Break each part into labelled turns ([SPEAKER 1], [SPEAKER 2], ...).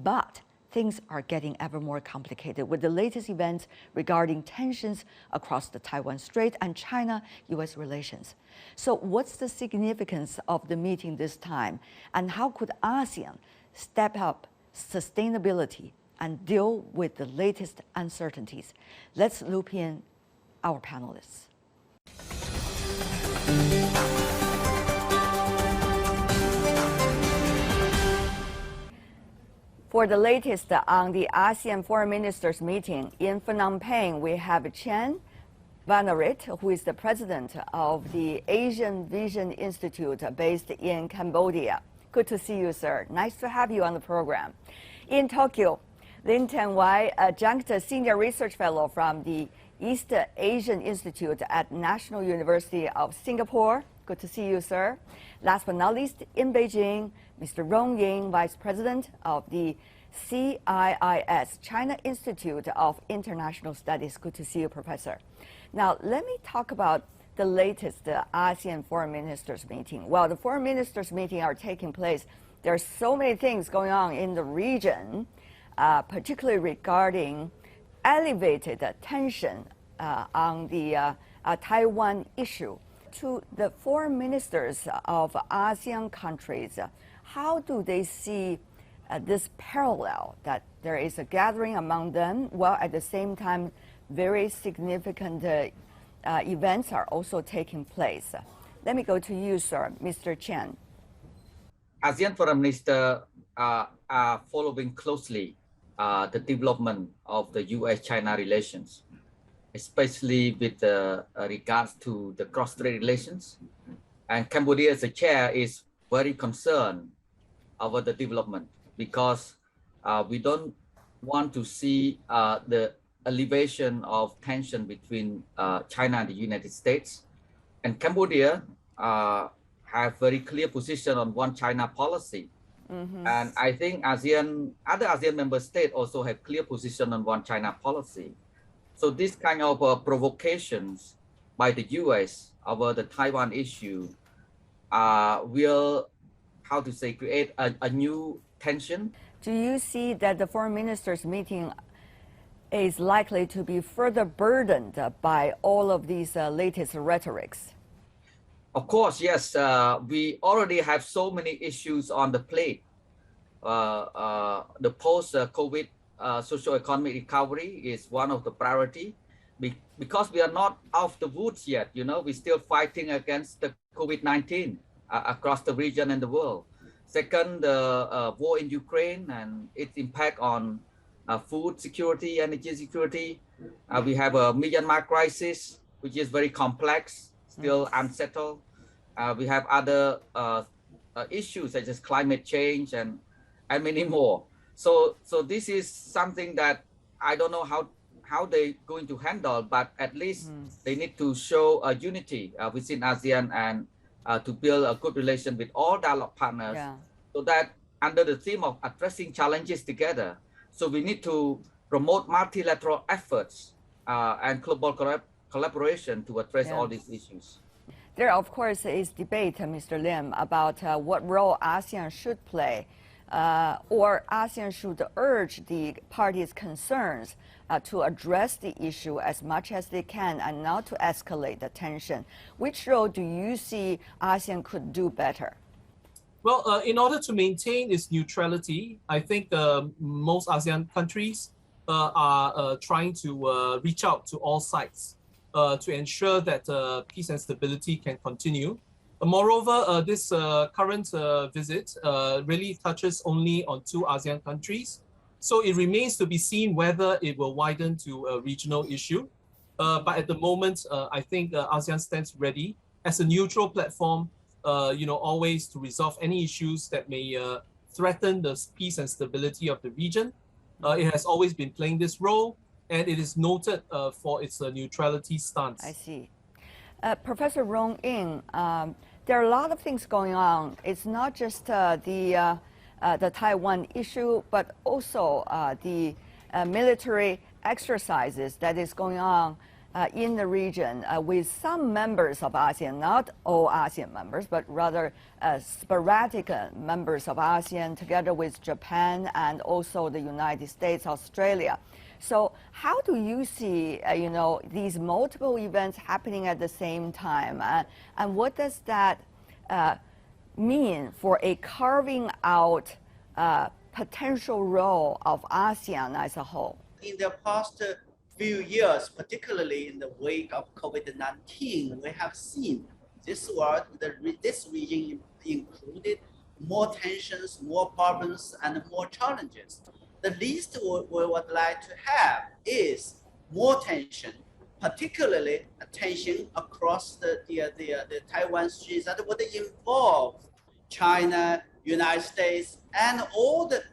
[SPEAKER 1] But things are getting ever more complicated with the latest events regarding tensions across the Taiwan Strait and China-U.S. relations. So what's the significance of the meeting this time? And how could ASEAN step up sustainability and deal with the latest uncertainties? Let's loop in our panelists. For the latest on the ASEAN Foreign Ministers meeting in Phnom Penh, we have Chen Vanarit, who is the president of the Asian Vision Institute based in Cambodia. Good to see you, sir. Nice to have you on the program. In Tokyo, Lin Tenwai, adjunct senior research fellow from the East Asian Institute at National University of Singapore. Good to see you, sir. Last but not least, in Beijing, Mr. Rong Ying, Vice President of the CIIS, China Institute of International Studies. Good to see you, Professor. Now, let me talk about the latest ASEAN Foreign Ministers meeting. Well, the Foreign Ministers meeting are taking place. There are so many things going on in the region, particularly regarding elevated tension on the Taiwan issue. To the foreign ministers of ASEAN countries, how do they see this parallel that there is a gathering among them, while at the same time very significant events are also taking place? Let me go to you, sir, Mr. Chen.
[SPEAKER 2] ASEAN foreign ministers are following closely the development of the U.S.-China relations, especially with regards to the cross-strait relations. And Cambodia as a chair is very concerned about the development because we don't want to see the elevation of tension between China and the United States. And Cambodia have very clear position on one China policy. Mm-hmm. And I think other ASEAN member states also have clear position on one China policy. So this kind of provocations by the U.S. over the Taiwan issue will, create a new tension.
[SPEAKER 1] Do you see that the foreign ministers meeting is likely to be further burdened by all of these latest rhetorics?
[SPEAKER 2] Of course, yes. We already have so many issues on the plate. The post-COVID socio-economic recovery is one of the priority because we are not out of the woods yet. You know, we're still fighting against the COVID-19 across the region and the world. Second, the war in Ukraine and its impact on food security, energy security. We have a Myanmar crisis, which is very complex, still unsettled. We have other issues such as climate change and many more. So this is something that I don't know how they're going to handle, but at least they need to show a unity within ASEAN and to build a good relation with all dialogue partners, so that under the theme of addressing challenges together. So we need to promote multilateral efforts and global collaboration to address all these issues.
[SPEAKER 1] There, of course, is debate, Mr. Lim, about what role ASEAN should play. Or ASEAN should urge the parties' concerns to address the issue as much as they can and not to escalate the tension. Which role do you see ASEAN could do better?
[SPEAKER 3] Well, in order to maintain its neutrality, I think most ASEAN countries are trying to reach out to all sides to ensure that peace and stability can continue. Moreover, this current visit really touches only on 2 ASEAN countries. So it remains to be seen whether it will widen to a regional issue. But at the moment, I think ASEAN stands ready as a neutral platform, always to resolve any issues that may threaten the peace and stability of the region. It has always been playing this role, and it is noted for its neutrality stance.
[SPEAKER 1] I see. Professor Rong Ying, there are a lot of things going on. It's not just the Taiwan issue, but also the military exercises that is going on in the region with some members of ASEAN, not all ASEAN members, but rather sporadic members of ASEAN, together with Japan and also the United States, Australia. So how do you see, these multiple events happening at the same time? And what does that mean for a carving out potential role of ASEAN as a whole?
[SPEAKER 4] In the past few years, particularly in the wake of COVID-19, we have seen this world, this region included more tensions, more problems, and more challenges. The least we would like to have is more tension, particularly tension across the Taiwan Strait that would involve China, United States, and all the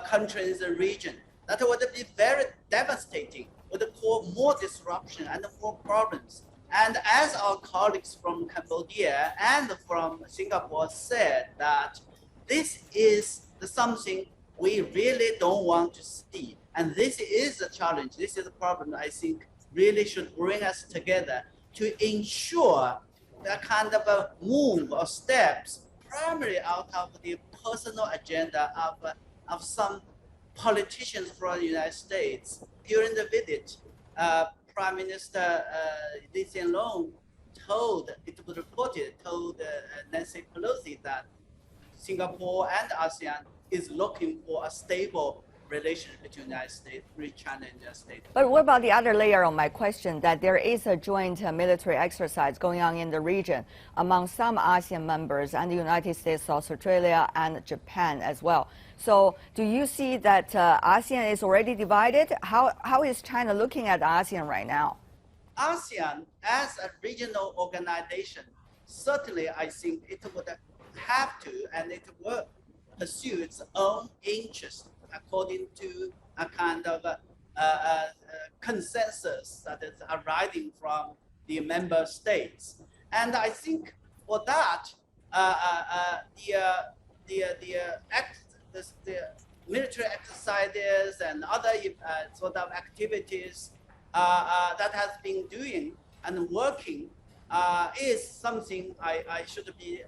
[SPEAKER 4] countries in the region. That would be very devastating, would cause more disruption and more problems. And as our colleagues from Cambodia and from Singapore said, that this is something we really don't want to see. And this is a challenge, this is a problem I think really should bring us together to ensure that kind of a move or steps primarily out of the personal agenda of some politicians from the United States. During the visit, Prime Minister Lee Hsien Loong told Nancy Pelosi that Singapore and ASEAN is looking for a stable relationship between the United States, China and the United States.
[SPEAKER 1] But what about the other layer of my question, that there is a joint military exercise going on in the region among some ASEAN members and the United States, Australia, and Japan as well. So do you see that ASEAN is already divided? How is China looking at ASEAN right now?
[SPEAKER 4] ASEAN as a regional organization, certainly I think it would have to, and it will pursue its own interests according to a kind of consensus that is arising from the member states. And I think for that, the military exercises and other sort of activities that has been doing and working is something I should be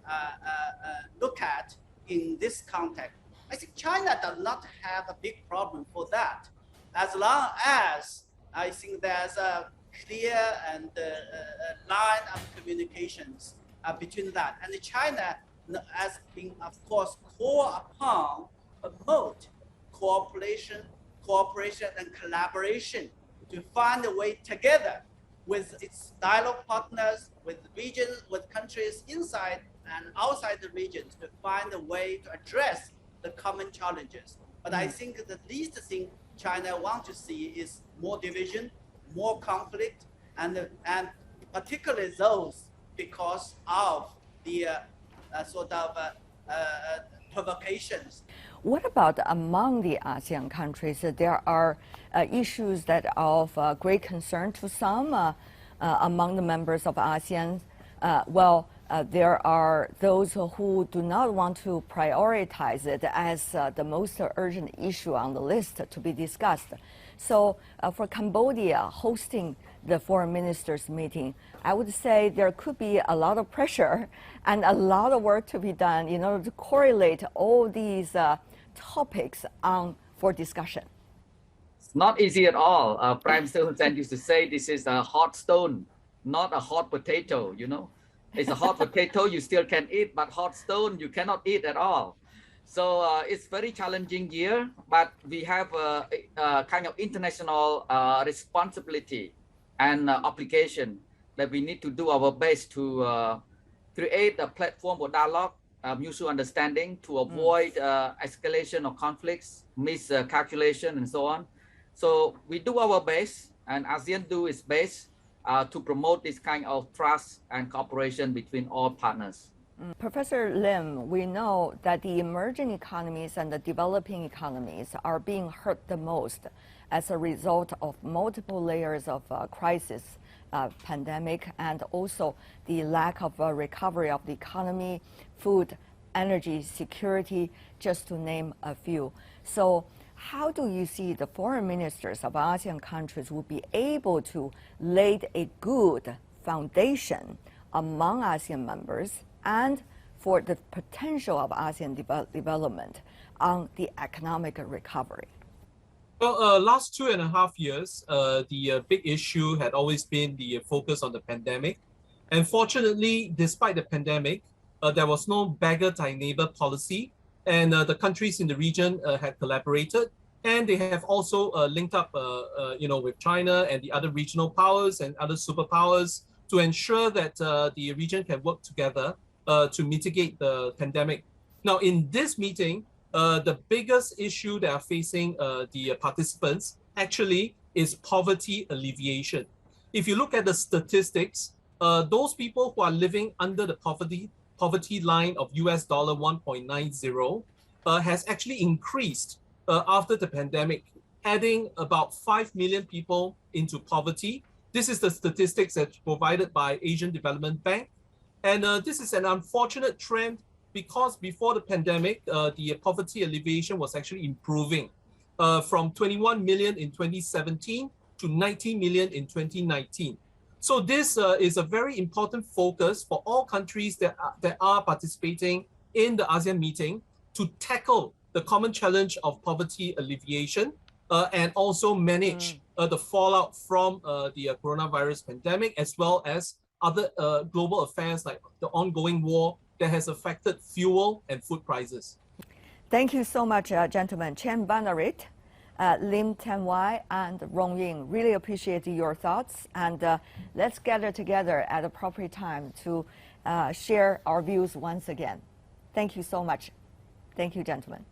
[SPEAKER 4] look at in this context. I think China does not have a big problem for that, as long as I think there's a clear and line of communications between that. And China has been, of course, called upon to promote cooperation and collaboration to find a way together with its dialogue partners, with regions, with countries inside and outside the regions to find a way to address the common challenges. But I think the least thing China wants to see is more division, more conflict, and particularly those because of the sort of provocations.
[SPEAKER 1] What about among the ASEAN countries? There are issues that are of great concern to some among the members of ASEAN. There are those who do not want to prioritize it as the most urgent issue on the list to be discussed. So for Cambodia hosting the foreign ministers meeting, I would say there could be a lot of pressure and a lot of work to be done in order to correlate all these topics for discussion.
[SPEAKER 2] It's not easy at all. Prime Minister Hun Sen used to say this is a hot stone, not a hot potato, you know. It's a hot potato you still can eat, but hot stone you cannot eat at all. So it's very challenging year, but we have a kind of international responsibility and obligation that we need to do our best to create a platform for dialogue, mutual understanding to avoid escalation of conflicts, miscalculation, and so on. So we do our best, and ASEAN do its best to promote this kind of trust and cooperation between all partners.
[SPEAKER 1] Professor Lim, we know that the emerging economies and the developing economies are being hurt the most as a result of multiple layers of crisis, pandemic, and also the lack of recovery of the economy, food, energy security, just to name a few. So how do you see the foreign ministers of ASEAN countries will be able to lay a good foundation among ASEAN members and for the potential of ASEAN development on the economic recovery?
[SPEAKER 3] Well, last 2.5 years, the big issue had always been the focus on the pandemic. And fortunately, despite the pandemic, there was no beggar thy neighbor policy, and the countries in the region had collaborated, and they have also linked up, with China and the other regional powers and other superpowers to ensure that the region can work together to mitigate the pandemic. Now, in this meeting, the biggest issue that are facing the participants actually is poverty alleviation. If you look at the statistics, those people who are living under the poverty line of US dollar 1.90 has actually increased after the pandemic, adding about 5 million people into poverty. This is the statistics that's provided by Asian Development Bank. And this is an unfortunate trend because before the pandemic, the poverty alleviation was actually improving from 21 million in 2017 to 19 million in 2019. So this is a very important focus for all countries that are participating in the ASEAN meeting to tackle the common challenge of poverty alleviation and also manage the fallout from the coronavirus pandemic, as well as other global affairs like the ongoing war that has affected fuel and food prices.
[SPEAKER 1] Thank you so much, gentlemen. Chen Banarit, Lim Tan Wai, and Rong Ying. Really appreciate your thoughts, and let's gather together at appropriate time to share our views once again. Thank you so much. Thank you, gentlemen.